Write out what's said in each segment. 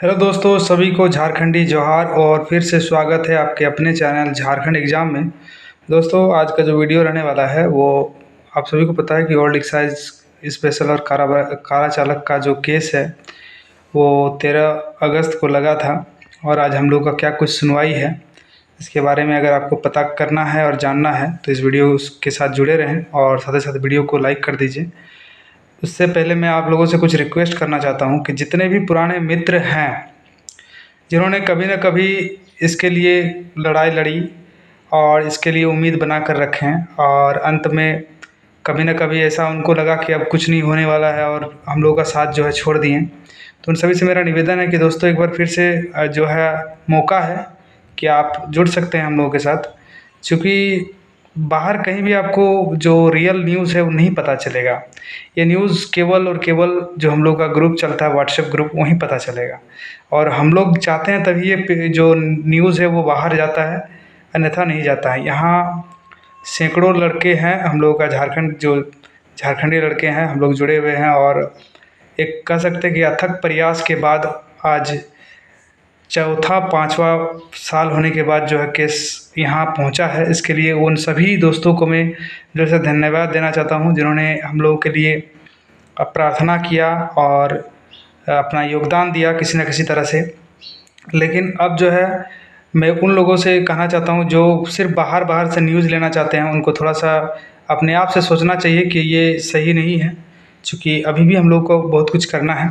Hello दोस्तों, सभी को झारखंडी जोहार और फिर से स्वागत है आपके अपने चैनल झारखंड एग्ज़ाम में। दोस्तों, आज का जो वीडियो रहने वाला है वो आप सभी को पता है कि ओल्ड एक्साइज स्पेशल और कारा चालक का जो केस है वो 13 अगस्त को लगा था। और आज हम लोग का क्या कुछ सुनवाई है इसके बारे में अगर आपको पता करना है और जानना है तो इस वीडियो के साथ जुड़े रहें और साथ ही साथ वीडियो को लाइक कर दीजिए। उससे पहले मैं आप लोगों से कुछ रिक्वेस्ट करना चाहता हूँ कि जितने भी पुराने मित्र हैं जिन्होंने कभी न कभी इसके लिए लड़ाई लड़ी और इसके लिए उम्मीद बना कर रखे हैं और अंत में कभी न कभी ऐसा उनको लगा कि अब कुछ नहीं होने वाला है और हम लोगों का साथ जो है छोड़ दिए, तो उन सभी से मेरा निवेदन है कि दोस्तों एक बार फिर से जो है मौका है कि आप जुड़ सकते हैं हम लोगों के साथ। चूँकि बाहर कहीं भी आपको जो रियल न्यूज़ है वो नहीं पता चलेगा। ये न्यूज़ केवल और केवल जो हम लोग का ग्रुप चलता है व्हाट्सएप ग्रुप वहीं पता चलेगा। और हम लोग चाहते हैं तभी ये जो न्यूज़ है वो बाहर जाता है, अन्यथा नहीं जाता है। यहाँ सैकड़ों लड़के हैं हम लोगों का झारखंडी लड़के हैं, हम लोग जुड़े हुए हैं और एक कह सकते हैं कि अथक प्रयास के बाद आज चौथा पाँचवा साल होने के बाद जो है केस यहाँ पहुँचा है। इसके लिए उन सभी दोस्तों को मैं दिल से धन्यवाद देना चाहता हूँ जिन्होंने हम लोगों के लिए प्रार्थना किया और अपना योगदान दिया किसी न किसी तरह से। लेकिन अब जो है मैं उन लोगों से कहना चाहता हूँ जो सिर्फ बाहर से न्यूज़ लेना चाहते हैं, उनको थोड़ा सा अपने आप से सोचना चाहिए कि ये सही नहीं है, क्योंकि अभी भी हम लोग को बहुत कुछ करना है।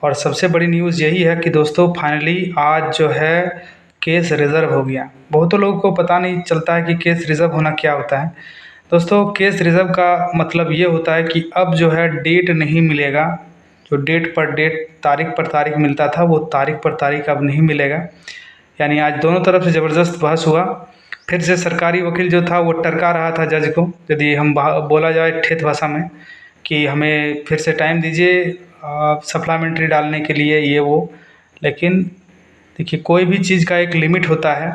और सबसे बड़ी न्यूज़ यही है कि दोस्तों फाइनली आज जो है केस रिज़र्व हो गया। बहुतों लोगों को पता नहीं चलता है कि केस रिज़र्व होना क्या होता है। दोस्तों, केस रिज़र्व का मतलब ये होता है कि अब जो है डेट नहीं मिलेगा। जो डेट पर डेट तारीख पर तारीख मिलता था वो तारीख पर तारीख अब नहीं मिलेगा। यानी आज दोनों तरफ से ज़बरदस्त बहस हुआ। फिर से सरकारी वकील जो था वो टरका रहा था जज को, यदि हम बोला जाए ठेठ भाषा में, कि हमें फिर से टाइम दीजिए सप्लीमेंट्री डालने के लिए ये वो। लेकिन देखिए, कोई भी चीज़ का एक लिमिट होता है।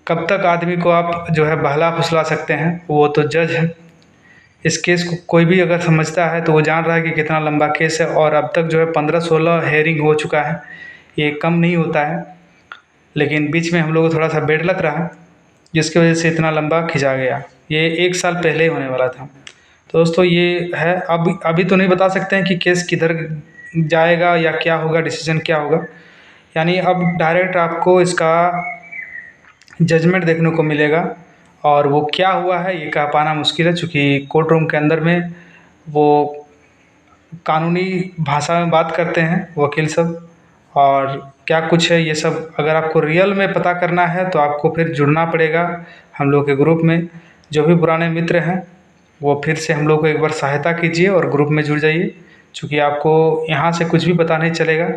कब तक आदमी को आप जो है बहला फुसला सकते हैं, वो तो जज है। इस केस को कोई भी अगर समझता है तो वो जान रहा है कि कितना लंबा केस है और अब तक जो है 15-16 हेयरिंग हो चुका है। ये कम नहीं होता है, लेकिन बीच में हम लोग को थोड़ा सा बेड लग रहा जिसकी वजह से इतना लंबा खिंचा गया। ये 1 साल पहले ही होने वाला था। तो दोस्तों ये है, अभी तो नहीं बता सकते हैं कि केस किधर जाएगा या क्या होगा, डिसीजन क्या होगा। यानी अब डायरेक्ट आपको इसका जजमेंट देखने को मिलेगा और वो क्या हुआ है ये कह पाना मुश्किल है, चूँकि कोर्ट रूम के अंदर में वो कानूनी भाषा में बात करते हैं वकील सब। और क्या कुछ है ये सब अगर आपको रियल में पता करना है तो आपको फिर जुड़ना पड़ेगा हम लोग के ग्रुप में। जो भी पुराने मित्र हैं वो फिर से हम लोग को एक बार सहायता कीजिए और ग्रुप में जुड़ जाइए, क्योंकि आपको यहाँ से कुछ भी पता नहीं चलेगा।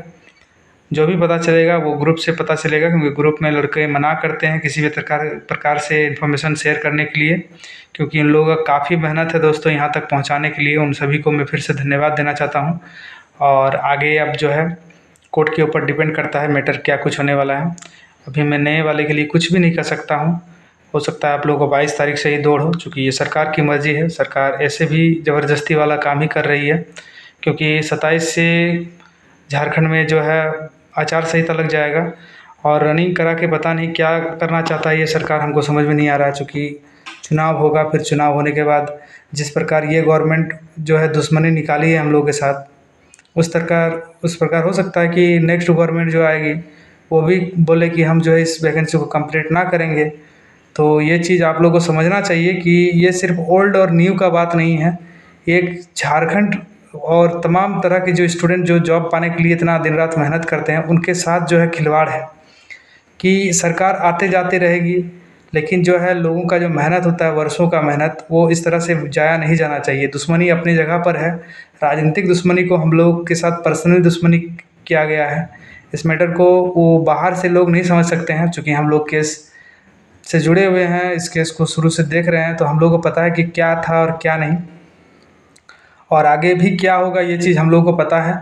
जो भी पता चलेगा वो ग्रुप से पता चलेगा, क्योंकि ग्रुप में लड़के मना करते हैं किसी भी प्रकार से इन्फॉर्मेशन शेयर करने के लिए, क्योंकि इन लोगों का काफ़ी मेहनत है दोस्तों यहाँ तक पहुँचाने के लिए। उन सभी को मैं फिर से धन्यवाद देना चाहता हूँ। और आगे अब जो है कोर्ट के ऊपर डिपेंड करता है मैटर क्या कुछ होने वाला है। अभी मैं नए वाले के लिए कुछ भी नहीं कर सकता हूँ। हो सकता है आप लोगों को 22 तारीख से ही दौड़ हो, चूँकि ये सरकार की मर्ज़ी है। सरकार ऐसे भी ज़बरदस्ती वाला काम ही कर रही है, क्योंकि 27 से झारखंड में जो है आचार संहिता लग जाएगा और रनिंग करा के पता नहीं क्या करना चाहता है ये सरकार, हमको समझ में नहीं आ रहा है। चूँकि चुनाव होगा, फिर चुनाव होने के बाद जिस प्रकार ये गवर्नमेंट जो है दुश्मनी निकाली है हम लोगों के साथ, उस प्रकार हो सकता है कि नेक्स्ट गवर्नमेंट जो आएगी वो भी बोले कि हम जो है इस वैकेंसी को कंप्लीट ना करेंगे। तो ये चीज़ आप लोगों को समझना चाहिए कि ये सिर्फ ओल्ड और न्यू का बात नहीं है। एक झारखंड और तमाम तरह के जो स्टूडेंट जो जॉब पाने के लिए इतना दिन रात मेहनत करते हैं उनके साथ जो है खिलवाड़ है कि सरकार आते जाते रहेगी, लेकिन जो है लोगों का जो मेहनत होता है, वर्षों का मेहनत, वो इस तरह से जाया नहीं जाना चाहिए। दुश्मनी अपनी जगह पर है। राजनीतिक दुश्मनी को हम लोग के साथ पर्सनल दुश्मनी किया गया है। इस मैटर को वो बाहर से लोग नहीं समझ सकते हैं, चूँकि हम लोग केस से जुड़े हुए हैं, इस केस को शुरू से देख रहे हैं, तो हम लोग को पता है कि क्या था और क्या नहीं, और आगे भी क्या होगा ये चीज़ हम लोग को पता है।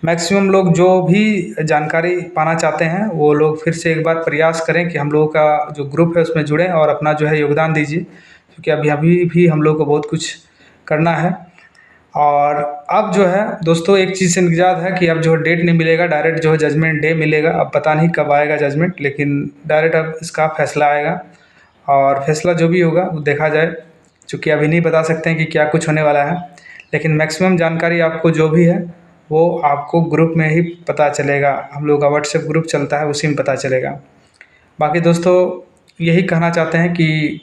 मैक्सिमम लोग जो भी जानकारी पाना चाहते हैं वो लोग फिर से एक बार प्रयास करें कि हम लोगों का जो ग्रुप है उसमें जुड़ें और अपना जो है योगदान दीजिए, क्योंकि अभी अभी भी हम लोग को बहुत कुछ करना है। और अब जो है दोस्तों एक चीज़ से निजात है कि अब जो डेट नहीं मिलेगा, डायरेक्ट जो है जजमेंट डे मिलेगा। अब पता नहीं कब आएगा जजमेंट, लेकिन डायरेक्ट अब इसका फैसला आएगा और फैसला जो भी होगा वो देखा जाए। चूँकि अभी नहीं बता सकते हैं कि क्या कुछ होने वाला है, लेकिन मैक्सिमम जानकारी आपको जो भी है वो आपको ग्रुप में ही पता चलेगा। हम लोग का व्हाट्सएप ग्रुप चलता है, उसी में पता चलेगा। बाकी दोस्तों यही कहना चाहते हैं कि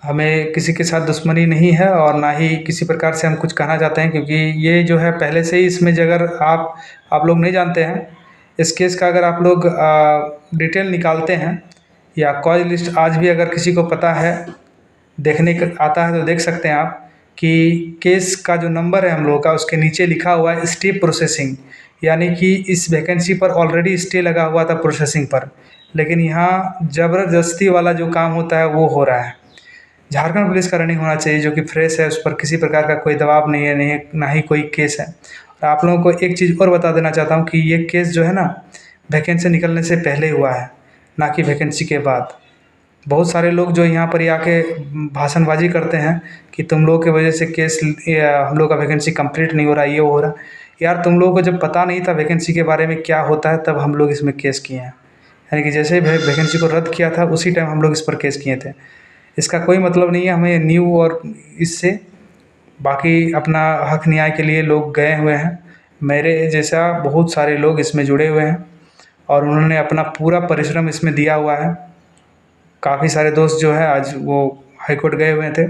हमें किसी के साथ दुश्मनी नहीं है और ना ही किसी प्रकार से हम कुछ कहना चाहते हैं, क्योंकि ये जो है पहले से ही इसमें अगर आप लोग नहीं जानते हैं इस केस का, अगर आप लोग डिटेल निकालते हैं या कॉज लिस्ट आज भी अगर किसी को पता है, देखने का आता है तो देख सकते हैं आप कि केस का जो नंबर है हम लोगों का उसके नीचे लिखा हुआ है स्टे प्रोसेसिंग, यानी कि इस वैकेंसी पर ऑलरेडी स्टे लगा हुआ था प्रोसेसिंग पर, लेकिन यहाँ ज़बरदस्ती वाला जो काम होता है वो हो रहा है। झारखंड पुलिस का रनिंग होना चाहिए जो कि फ्रेश है, उस पर किसी प्रकार का कोई दबाव नहीं है, नहीं ना ही कोई केस है। और आप लोगों को एक चीज़ और बता देना चाहता हूँ कि ये केस जो है ना वैकेंसी निकलने से पहले हुआ है, ना कि वैकेंसी के बाद। बहुत सारे लोग जो यहाँ पर आके भाषणबाजी करते हैं कि तुम लोगों की वजह से केस हम लोग का वैकेंसी कंप्लीट नहीं हो रहा, ये हो रहा। यार तुम लोगों को जब पता नहीं था वैकेंसी के बारे में क्या होता है तब हम लोग इसमें केस किए हैं, यानी कि जैसे ही वैकेंसी को रद्द किया था उसी टाइम हम लोग इस पर केस किए थे। इसका कोई मतलब नहीं है हमें न्यू और इससे, बाकी अपना हक न्याय के लिए लोग गए हुए हैं। मेरे जैसा बहुत सारे लोग इसमें जुड़े हुए हैं और उन्होंने अपना पूरा परिश्रम इसमें दिया हुआ है। काफ़ी सारे दोस्त जो है आज वो हाई कोर्ट गए हुए थे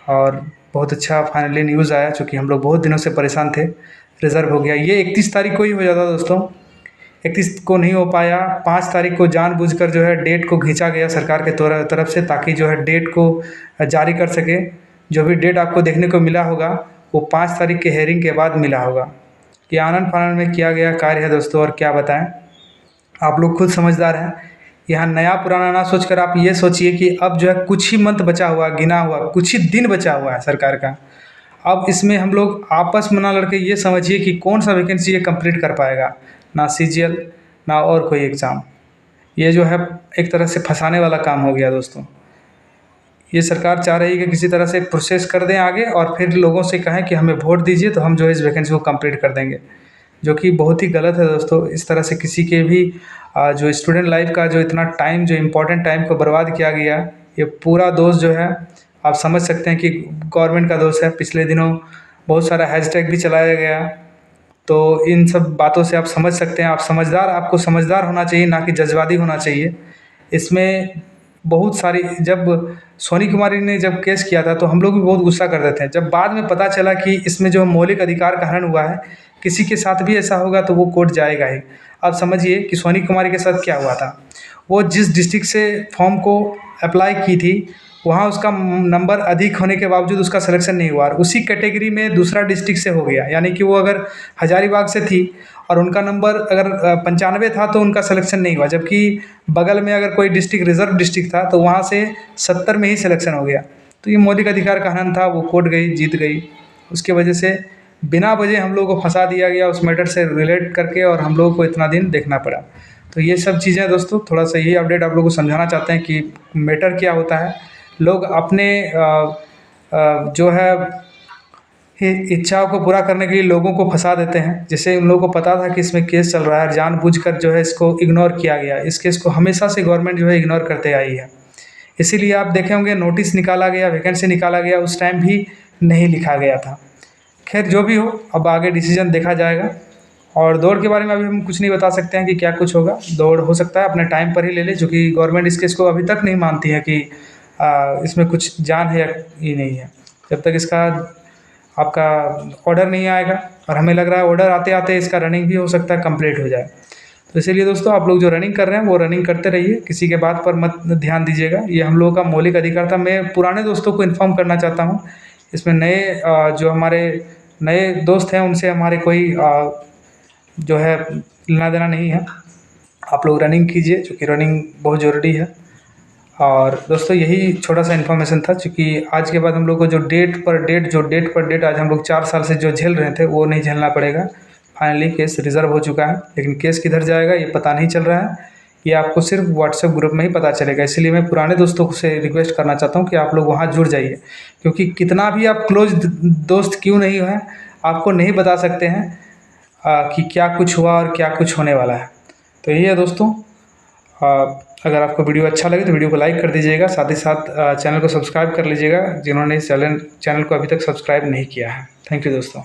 और बहुत अच्छा फाइनली न्यूज़ आया, चूँकि हम लोग बहुत दिनों से परेशान थे। रिज़र्व हो गया, ये 31 तारीख को ही हो जाता दोस्तों, 31 को नहीं हो पाया। 5 तारीख को जानबूझकर जो है डेट को खींचा गया सरकार के तरफ से, ताकि जो है डेट को जारी कर सके। जो भी डेट आपको देखने को मिला होगा वो 5 तारीख के हेयरिंग के बाद मिला होगा। ये आनन फानन में किया गया कार्य है दोस्तों, और क्या बताएं, आप लोग खुद समझदार हैं। यहाँ नया पुराना ना सोचकर आप ये सोचिए कि अब जो है कुछ ही मंथ बचा हुआ, गिना हुआ कुछ ही दिन बचा हुआ है सरकार का। अब इसमें हम लोग आपस में ना लड़के ये समझिए कि कौन सा वैकेंसी ये कंप्लीट कर पाएगा, ना सीजीएल ना और कोई एग्ज़ाम। ये जो है एक तरह से फंसाने वाला काम हो गया दोस्तों। ये सरकार चाह रही है कि किसी तरह से प्रोसेस कर दें आगे और फिर लोगों से कहें कि हमें वोट दीजिए तो हम जो है इस वैकेंसी को कंप्लीट कर देंगे, जो कि बहुत ही गलत है दोस्तों। इस तरह से किसी के भी जो स्टूडेंट लाइफ का जो इतना टाइम, जो इम्पोर्टेंट टाइम को बर्बाद किया गया, ये पूरा दोष जो है आप समझ सकते हैं कि गवर्नमेंट का दोष है। पिछले दिनों बहुत सारा हैशटैग भी चलाया गया, तो इन सब बातों से आप समझ सकते हैं। आपको समझदार होना चाहिए, ना कि जज्बाती होना चाहिए। इसमें बहुत सारी, जब सोनी कुमारी ने जब केस किया था तो हम लोग भी बहुत गुस्सा करते थे। जब बाद में पता चला कि इसमें जो मौलिक अधिकार का हनन हुआ है, किसी के साथ भी ऐसा होगा तो वो कोर्ट जाएगा ही। अब समझिए कि सोनी कुमारी के साथ क्या हुआ था। वो जिस डिस्ट्रिक्ट से फॉर्म को अप्लाई की थी वहाँ उसका नंबर अधिक होने के बावजूद उसका सिलेक्शन नहीं हुआ, और उसी कैटेगरी में दूसरा डिस्ट्रिक्ट से हो गया। यानी कि वो अगर हजारीबाग से थी और उनका नंबर अगर 95 था तो उनका सिलेक्शन नहीं हुआ, जबकि बगल में अगर कोई डिस्ट्रिक्ट रिजर्व डिस्ट्रिक्ट था तो वहाँ से 70 में ही सिलेक्शन हो गया। तो ये मौलिक अधिकार का हनन था, वो कोर्ट गई, जीत गई। उसके वजह से बिना वजह हम लोगों को फंसा दिया गया उस मैटर से रिलेट करके, और हम लोगों को इतना दिन देखना पड़ा। तो ये सब चीज़ें दोस्तों, थोड़ा सा यही अपडेट आप लोगों को समझाना चाहते हैं कि मैटर क्या होता है। लोग अपने जो है इच्छाओं को पूरा करने के लिए लोगों को फंसा देते हैं। जैसे उन लोगों को पता था कि इसमें केस चल रहा है, जानबूझकर जो है इसको इग्नोर किया गया। इस केस को हमेशा से गवर्नमेंट जो है इग्नोर करते आई है। इसीलिए आप देखे होंगे नोटिस निकाला गया, वैकेंसी निकाला गया, उस टाइम भी नहीं लिखा गया था। खैर जो भी हो, अब आगे डिसीजन देखा जाएगा। और दौड़ के बारे में अभी हम कुछ नहीं बता सकते हैं कि क्या कुछ होगा। दौड़ हो सकता है अपने टाइम पर ही ले ले, क्योंकि गवर्नमेंट इस केस को अभी तक नहीं मानती है कि इसमें कुछ जान है या ये नहीं है। जब तक इसका आपका ऑर्डर नहीं आएगा, और हमें लग रहा है ऑर्डर आते आते इसका रनिंग भी हो सकता है कंप्लीट हो जाए। तो इसीलिए दोस्तों आप लोग जो रनिंग कर रहे हैं वो रनिंग करते रहिए, किसी के बात पर मत ध्यान दीजिएगा। ये हम लोगों का मौलिक अधिकार था। मैं पुराने दोस्तों को इन्फॉर्म करना चाहता हूँ, इसमें नए जो हमारे नए दोस्त हैं उनसे हमारे कोई जो है लेना देना नहीं है। आप लोग रनिंग कीजिए, क्योंकि रनिंग बहुत ज़रूरी है। और दोस्तों यही छोटा सा इन्फॉर्मेशन था, क्योंकि आज के बाद हम लोग को जो डेट पर डेट आज हम लोग 4 साल से जो झेल रहे थे वो नहीं झेलना पड़ेगा। फाइनली केस रिज़र्व हो चुका है, लेकिन केस किधर जाएगा ये पता नहीं चल रहा है। ये आपको सिर्फ व्हाट्सएप ग्रुप में ही पता चलेगा। इसलिए मैं पुराने दोस्तों से रिक्वेस्ट करना चाहता हूँ कि आप लोग वहाँ जुड़ जाइए, क्योंकि कितना भी आप क्लोज दोस्त क्यों नहीं हैं, आपको नहीं बता सकते हैं कि क्या कुछ हुआ और क्या कुछ होने वाला है। तो यही है दोस्तों। अगर आपको वीडियो अच्छा लगे तो वीडियो को लाइक कर दीजिएगा, साथ ही साथ चैनल को सब्सक्राइब कर लीजिएगा जिन्होंने इस चैनल को अभी तक सब्सक्राइब नहीं किया है। थैंक यू दोस्तों।